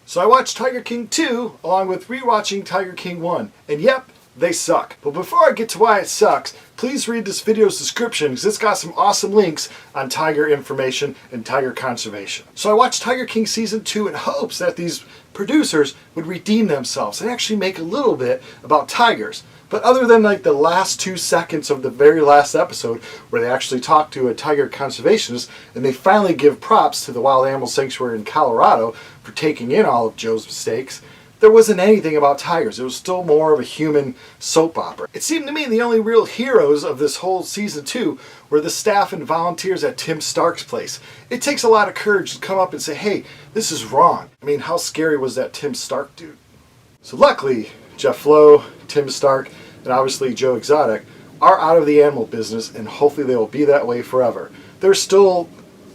So I watched Tiger King 2 along with rewatching Tiger King 1, and yep, they suck. But before I get to why it sucks, please read this video's description because it's got some awesome links on tiger information and tiger conservation. So I watched Tiger King Season 2 in hopes that these producers would redeem themselves and actually make a little bit about tigers. But other than like the last 2 seconds of the very last episode where they actually talk to a tiger conservationist and they finally give props to the Wild Animal Sanctuary in Colorado for taking in all of Joe's mistakes, there wasn't anything about tigers. It was still more of a human soap opera. It seemed to me the only real heroes of this whole Season 2 were the staff and volunteers at Tim Stark's place. It takes a lot of courage to come up and say, hey, this is wrong. I mean, how scary was that Tim Stark dude? So luckily, Jeff Flo, Tim Stark, and obviously Joe Exotic are out of the animal business, and hopefully they will be that way forever. There's still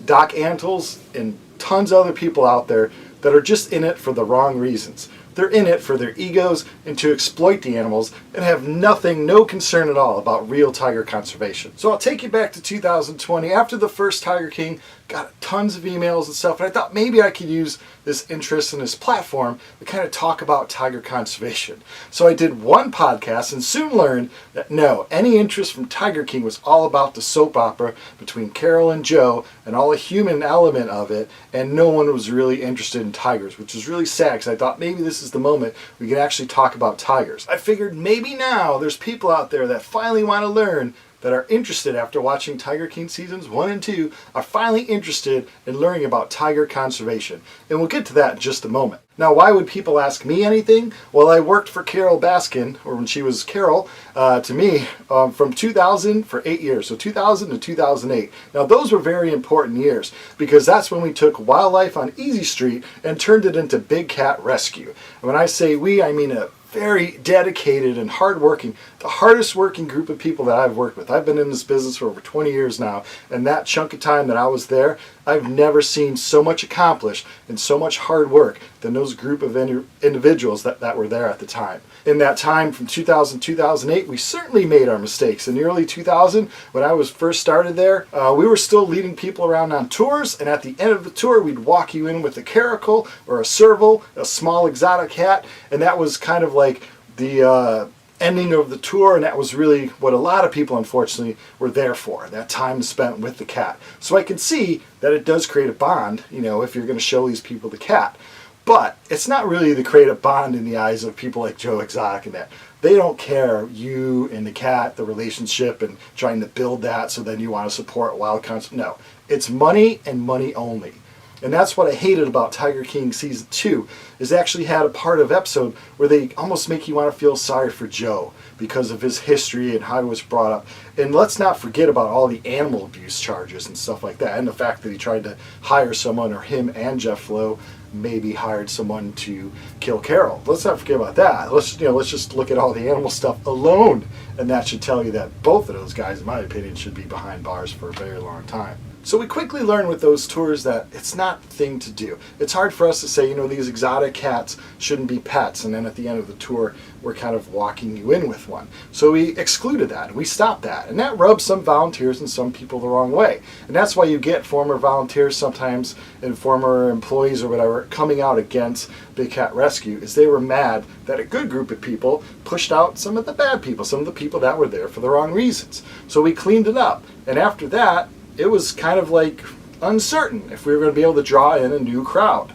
Doc Antles and tons of other people out there that are just in it for the wrong reasons. They're in it for their egos and to exploit the animals and have no concern at all about real tiger conservation. So I'll take you back to 2020 after the first Tiger King, got tons of emails and stuff, and I thought maybe I could use this interest in this platform to kind of talk about tiger conservation. So I did one podcast and soon learned that no, any interest from Tiger King was all about the soap opera between Carol and Joe and all the human element of it, and no one was really interested in tigers, which was really sad because I thought maybe this is the moment we could actually talk about tigers. I figured maybe now there's people out there that finally want to learn, that are interested after watching Tiger King Seasons 1 and 2, are finally interested in learning about tiger conservation. And we'll get to that in just a moment. Now, why would people ask me anything? Well, I worked for Carol Baskin, or when she was Carol, to me, from 2000 for 8 years, so 2000 to 2008. Now, those were very important years because that's when we took wildlife on Easy Street and turned it into big cat rescue. And when I say we, I mean a very dedicated and hardworking, the hardest working group of people that I've worked with. I've been in this business for over 20 years now, and that chunk of time that I was there, I've never seen so much accomplished and so much hard work than those group of individuals that were there at the time. In that time from 2000 to 2008, we certainly made our mistakes. In the early 2000, when I was first started there, we were still leading people around on tours, and at the end of the tour, we'd walk you in with a caracal or a serval, a small exotic cat, and that was kind of like the ending of the tour, and that was really what a lot of people unfortunately were there for, that time spent with the cat. So I can see that it does create a bond, you know, if you're going to show these people the cat. But it's not really to create a bond in the eyes of people like Joe Exotic and that. They don't care, you and the cat, the relationship, and trying to build that so then you want to support wild conservation. No, it's money and money only. And that's what I hated about Tiger King Season 2, is they actually had a part of episode where they almost make you want to feel sorry for Joe because of his history and how he was brought up. And let's not forget about all the animal abuse charges and stuff like that, and the fact that he tried to hire someone, or him and Jeff Flo maybe hired someone to kill Carol. Let's not forget about that. Let's just look at all the animal stuff alone, and that should tell you that both of those guys, in my opinion, should be behind bars for a very long time. So we quickly learned with those tours that it's not the thing to do. It's hard for us to say, you know, these exotic cats shouldn't be pets, and then at the end of the tour, we're kind of walking you in with one. So we excluded that, we stopped that, and that rubs some volunteers and some people the wrong way. And that's why you get former volunteers sometimes, and former employees or whatever, coming out against Big Cat Rescue, is they were mad that a good group of people pushed out some of the bad people, some of the people that were there for the wrong reasons. So we cleaned it up, and after that, it was kind of like uncertain if we were going to be able to draw in a new crowd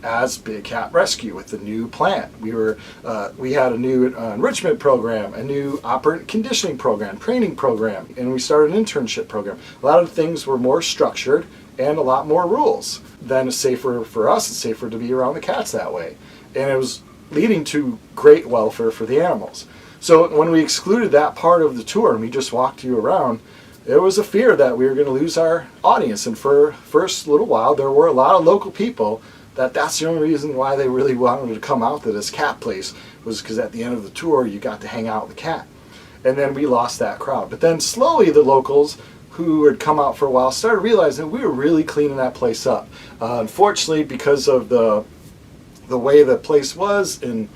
as Big Cat Rescue with the new plant. We had a new enrichment program, a new operant conditioning program, training program, and we started an internship program. A lot of things were more structured and a lot more rules. Then it's safer for us, it's safer to be around the cats that way. And it was leading to great welfare for the animals. So when we excluded that part of the tour and we just walked you around, there was a fear that we were going to lose our audience, and for first little while there were a lot of local people that's the only reason why they really wanted to come out to this cat place, was because at the end of the tour you got to hang out with the cat. And then we lost that crowd. But then slowly the locals who had come out for a while started realizing we were really cleaning that place up. Unfortunately, because of the way the place was, and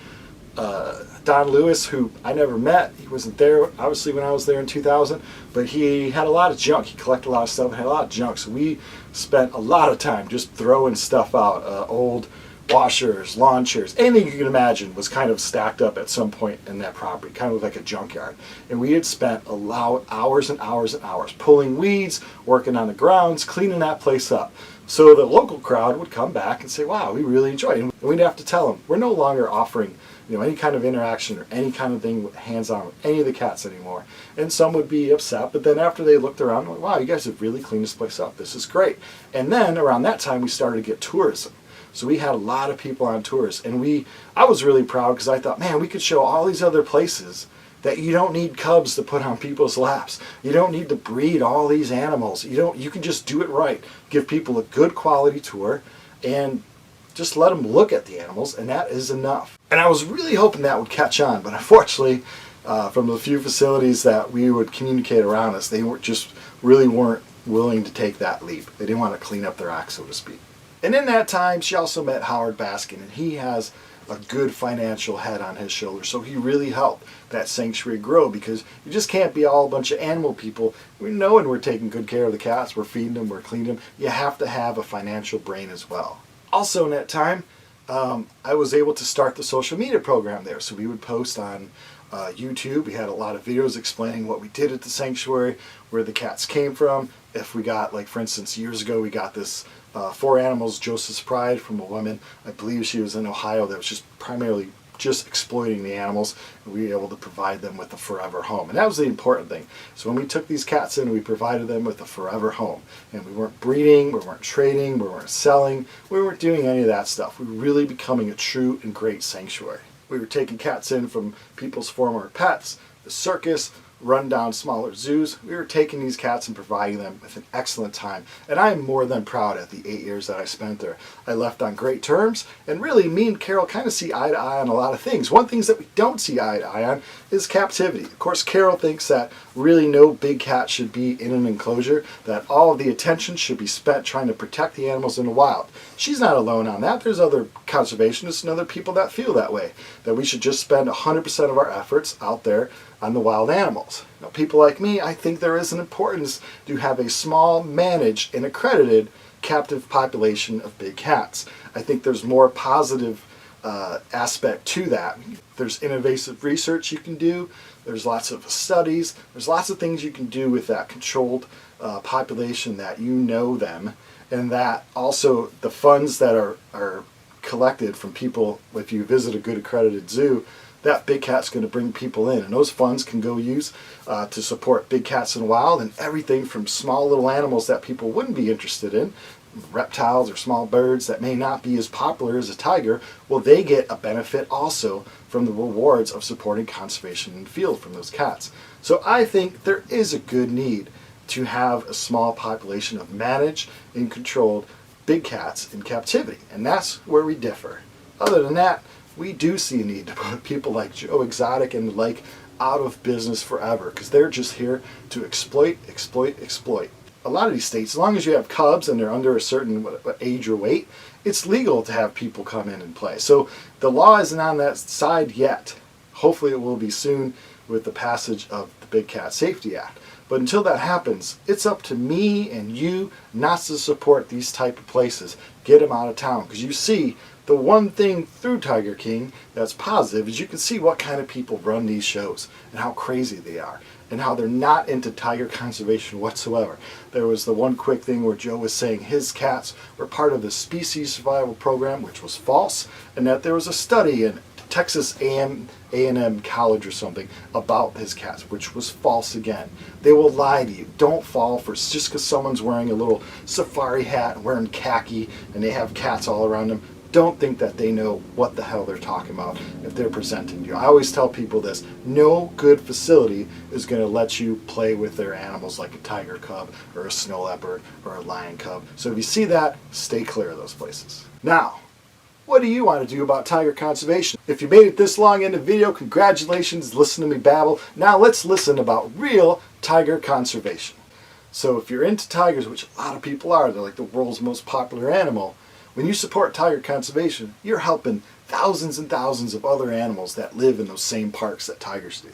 Don Lewis, who I never met, he wasn't there obviously when I was there in 2000, but he had a lot of junk. He collected a lot of stuff and had a lot of junk, so we spent a lot of time just throwing stuff out, old washers, lawn chairs, anything you can imagine was kind of stacked up at some point in that property, kind of like a junkyard. And we had spent hours and hours and hours pulling weeds, working on the grounds, cleaning that place up. So the local crowd would come back and say, wow, we really enjoy it. And we'd have to tell them, we're no longer offering any kind of interaction or any kind of thing hands-on with any of the cats anymore. And some would be upset, but then after they looked around, like, wow, you guys have really cleaned this place up. This is great. And then around that time, we started to get tourism. So we had a lot of people on tours, and I was really proud because I thought, man, we could show all these other places that you don't need cubs to put on people's laps. You don't need to breed all these animals. You can just do it right. Give people a good quality tour and just let them look at the animals, and that is enough. And I was really hoping that would catch on, but unfortunately, from the few facilities that we would communicate around us, they really weren't willing to take that leap. They didn't want to clean up their act, so to speak. And in that time, she also met Howard Baskin, and he has a good financial head on his shoulders, so he really helped that sanctuary grow, because you just can't be all a bunch of animal people. We know when we're taking good care of the cats, we're feeding them, we're cleaning them. You have to have a financial brain as well. Also in that time, I was able to start the social media program there, so we would post on YouTube. We had a lot of videos explaining what we did at the sanctuary, where the cats came from. If we got, like for instance, years ago we got this 4 animals, Joseph's Pride, from a woman, I believe she was in Ohio, that was just primarily just exploiting the animals, and we were able to provide them with a forever home. And that was the important thing. So when we took these cats in, we provided them with a forever home. And we weren't breeding, we weren't trading, we weren't selling, we weren't doing any of that stuff. We were really becoming a true and great sanctuary. We were taking cats in from people's former pets, the circus, run down smaller zoos. We were taking these cats and providing them with an excellent time. And I am more than proud at the 8 years that I spent there. I left on great terms, and really me and Carol kind of see eye to eye on a lot of things. One thing that we don't see eye to eye on is captivity. Of course, Carol thinks that really no big cat should be in an enclosure, that all of the attention should be spent trying to protect the animals in the wild. She's not alone on that. There's other conservationists and other people that feel that way, that we should just spend 100% of our efforts out there on the wild animals. Now, people like me, I think there is an importance to have a small, managed, and accredited captive population of big cats. I think there's more positive aspect to that. There's invasive research you can do. There's lots of studies. There's lots of things you can do with that controlled population, that you know them, and that also the funds that are collected from people, if you visit a good accredited zoo, that big cat's going to bring people in, and those funds can go use to support big cats in the wild, and everything from small little animals that people wouldn't be interested in, reptiles or small birds that may not be as popular as a tiger. Well, they get a benefit also from the rewards of supporting conservation in the field from those cats. So I think there is a good need to have a small population of managed and controlled big cats in captivity, and that's where we differ. Other than that, we do see a need to put people like Joe Exotic and the like out of business forever, because they're just here to exploit, exploit, exploit. A lot of these states, as long as you have cubs and they're under a certain age or weight, it's legal to have people come in and play. So the law isn't on that side yet. Hopefully it will be soon with the passage of the Big Cat Safety Act. But until that happens, it's up to me and you not to support these type of places. Get them out of town, because you see, the one thing through Tiger King that's positive is you can see what kind of people run these shows and how crazy they are and how they're not into tiger conservation whatsoever. There was the one quick thing where Joe was saying his cats were part of the species survival program, which was false, and that there was a study in Texas A&M College or something about his cats, which was false again. They will lie to you. Don't fall for just because someone's wearing a little safari hat and wearing khaki and they have cats all around them. Don't think that they know what the hell they're talking about if they're presenting to you. I always tell people this: no good facility is going to let you play with their animals like a tiger cub or a snow leopard or a lion cub. So if you see that, stay clear of those places. Now, what do you want to do about tiger conservation? If you made it this long in the video, congratulations, listen to me babble. Now let's listen about real tiger conservation. So if you're into tigers, which a lot of people are, they're like the world's most popular animal, when you support tiger conservation, you're helping thousands and thousands of other animals that live in those same parks that tigers do.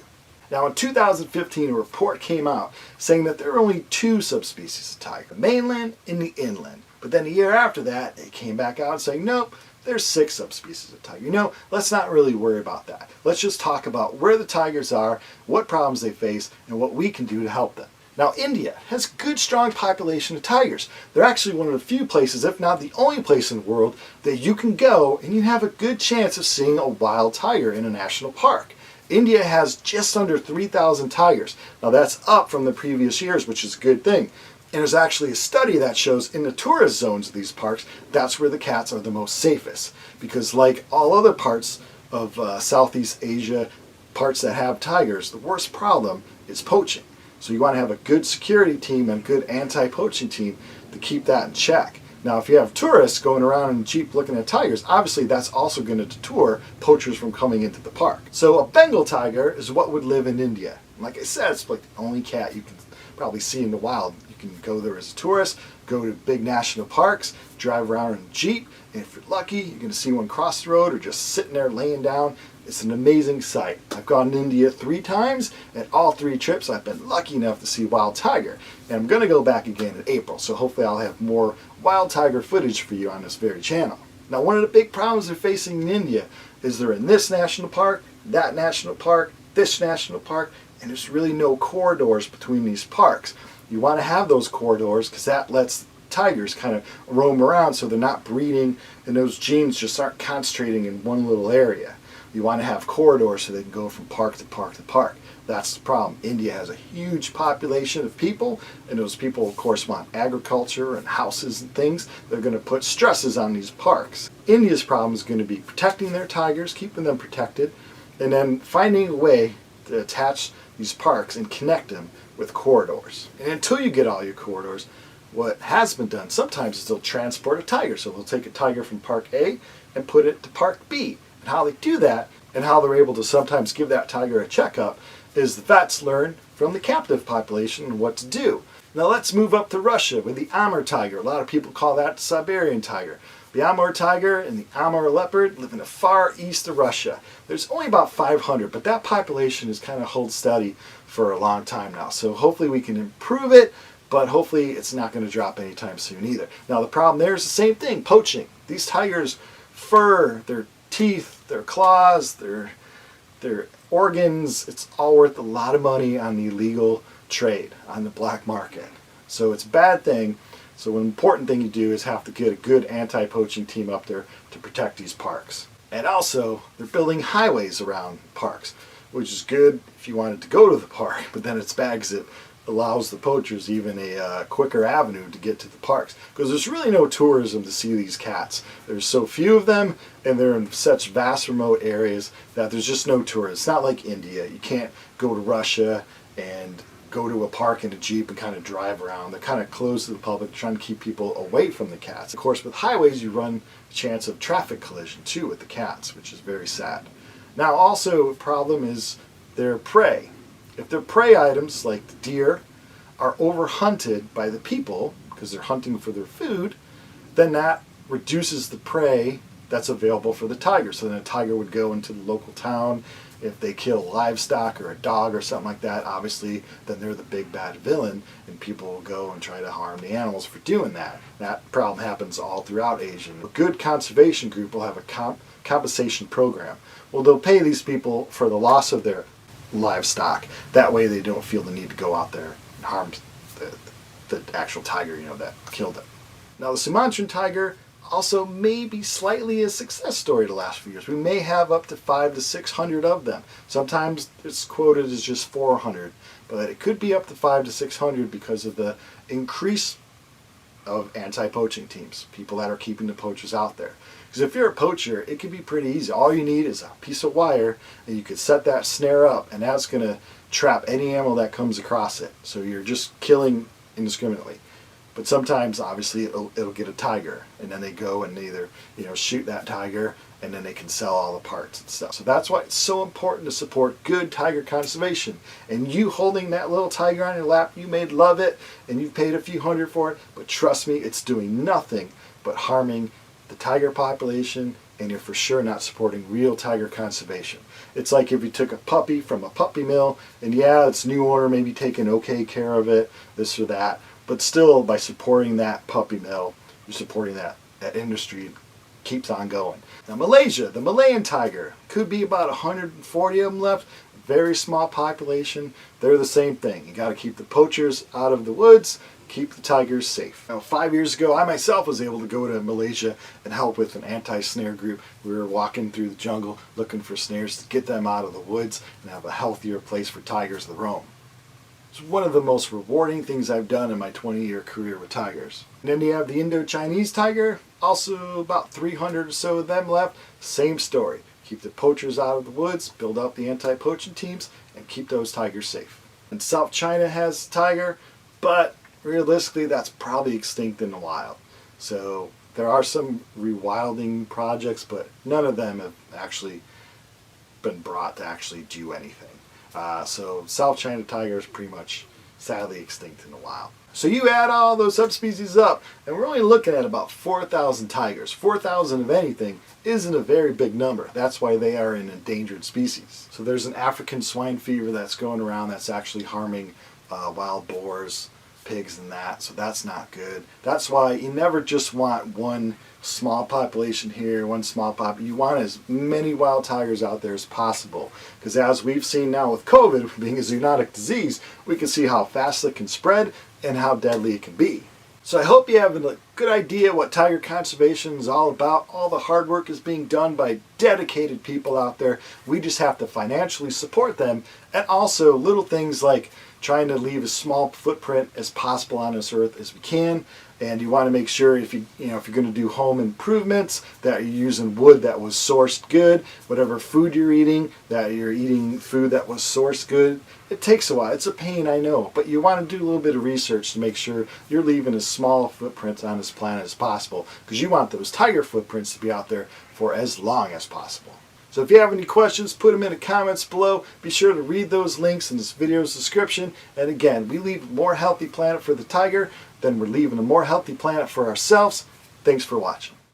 Now in 2015, a report came out saying that there are only 2 subspecies of tiger, the mainland and the inland. But then a year after that, they came back out saying, nope, there's 6 subspecies of tiger. You know, let's not really worry about that. Let's just talk about where the tigers are, what problems they face, and what we can do to help them. Now, India has a good, strong population of tigers. They're actually one of the few places, if not the only place in the world, that you can go and you have a good chance of seeing a wild tiger in a national park. India has just under 3,000 tigers. Now, that's up from the previous years, which is a good thing. And there's actually a study that shows in the tourist zones of these parks, that's where the cats are the most safest. Because like all other parts of Southeast Asia, parts that have tigers, the worst problem is poaching. So you want to have a good security team and a good anti-poaching team to keep that in check. Now, if you have tourists going around in a jeep looking at tigers, obviously that's also going to deter poachers from coming into the park. So a Bengal tiger is what would live in India. And like I said, it's like the only cat you can probably see in the wild. You can go there as a tourist, go to big national parks, drive around in a jeep, and if you're lucky, you're going to see one cross the road or just sitting there laying down. It's an amazing sight. I've gone to India 3 times, and all 3 trips I've been lucky enough to see wild tiger. And I'm going to go back again in April, so hopefully I'll have more wild tiger footage for you on this very channel. Now, one of the big problems they're facing in India is they're in this national park, that national park, this national park, and there's really no corridors between these parks. You want to have those corridors because that lets tigers kind of roam around so they're not breeding and those genes just aren't concentrating in one little area. You want to have corridors so they can go from park to park to park. That's the problem. India has a huge population of people, and those people, of course, want agriculture and houses and things. They're going to put stresses on these parks. India's problem is going to be protecting their tigers, keeping them protected, and then finding a way to attach these parks and connect them with corridors. And until you get all your corridors, what has been done sometimes is they'll transport a tiger. So they'll take a tiger from Park A and put it to Park B. And how they do that and how they're able to sometimes give that tiger a checkup is the vets learn from the captive population what to do. Now let's move up to Russia with the Amur Tiger. A lot of people call that the Siberian tiger. The Amur Tiger and the Amur leopard live in the far east of Russia. There's only about 500, but that population has kind of held steady for a long time now. So hopefully we can improve it, but hopefully it's not going to drop anytime soon either. Now the problem there is the same thing, poaching. These tigers' fur, their teeth, their claws, their organs, it's all worth a lot of money on the illegal trade, on the black market. So it's a bad thing. So an important thing you do is have to get a good anti-poaching team up there to protect these parks. And also, they're building highways around parks, which is good if you wanted to go to the park, but then it's bad because it allows the poachers even a quicker avenue to get to the parks. Because there's really no tourism to see these cats. There's so few of them, and they're in such vast remote areas that there's just no tourism. It's not like India. You can't go to Russia and go to a park in a jeep and kind of drive around. They're kind of closed to the public, trying to keep people away from the cats. Of course, with highways, you run a chance of traffic collision too with the cats, which is very sad. Now, also, a problem is their prey. If their prey items, like the deer, are overhunted by the people, because they're hunting for their food, then that reduces the prey that's available for the tiger. So then a tiger would go into the local town. If they kill livestock or a dog or something like that, obviously, then they're the big bad villain, and people will go and try to harm the animals for doing that. That problem happens all throughout Asia. A good conservation group will have a compensation program. Well, they'll pay these people for the loss of their livestock. That way they don't feel the need to go out there and harm the actual tiger, that killed them. Now, the Sumatran tiger also may be slightly a success story the last few years. We may have up to 500 to 600 of them. Sometimes it's quoted as just 400, but it could be up to 500 to 600 because of the increase of anti-poaching teams, people that are keeping the poachers out there. Because if you're a poacher, it can be pretty easy. All you need is a piece of wire, and you could set that snare up, and that's going to trap any animal that comes across it. So you're just killing indiscriminately. But sometimes, obviously, it'll get a tiger, and then they go and they either shoot that tiger, and then they can sell all the parts and stuff. So that's why it's so important to support good tiger conservation. And you holding that little tiger on your lap, you may love it, and you've paid a few hundred for it, but trust me, it's doing nothing but harming the tiger population, and you're for sure not supporting real tiger conservation. It's like if you took a puppy from a puppy mill, and yeah, its new owner maybe taking okay care of it, this or that, but still, by supporting that puppy mill, you're supporting that industry, keeps on going. Now Malaysia, the Malayan tiger, could be about 140 of them left. Very small population. They're the same thing. You got to keep the poachers out of the woods, keep the tigers safe. Now 5 years ago, I myself was able to go to Malaysia and help with an anti-snare group. We were walking through the jungle looking for snares to get them out of the woods and have a healthier place for tigers to roam. It's one of the most rewarding things I've done in my 20-year career with tigers. And then you have the Indochinese tiger, also about 300 or so of them left. Same story. Keep the poachers out of the woods, build up the anti-poaching teams, and keep those tigers safe. And South China has a tiger, but realistically that's probably extinct in the wild. So there are some rewilding projects, but none of them have actually been brought to actually do anything. So South China tiger is pretty much sadly extinct in the wild. So you add all those subspecies up, and we're only looking at about 4,000 tigers. 4,000 of anything isn't a very big number. That's why they are an endangered species. So there's an African swine fever that's going around that's actually harming wild boars, pigs, and that. So that's not good. That's why you never just want one small population here, one small population. You want as many wild tigers out there as possible. Because as we've seen now with COVID being a zoonotic disease, we can see how fast it can spread and how deadly it can be. So I hope you have a good idea what tiger conservation is all about. All the hard work is being done by dedicated people out there. We just have to financially support them, and also little things like trying to leave as small footprint as possible on this earth as we can. And you want to make sure if you're going to do home improvements that you're using wood that was sourced good. Whatever food you're eating, that you're eating food that was sourced good. It takes a while. It's a pain, I know, but you want to do a little bit of research to make sure you're leaving as small a footprint on this planet as possible, because you want those tiger footprints to be out there for as long as possible. So if you have any questions, put them in the comments below. Be sure to read those links in this video's description. And again, we leave a more healthy planet for the tiger, then we're leaving a more healthy planet for ourselves. Thanks for watching.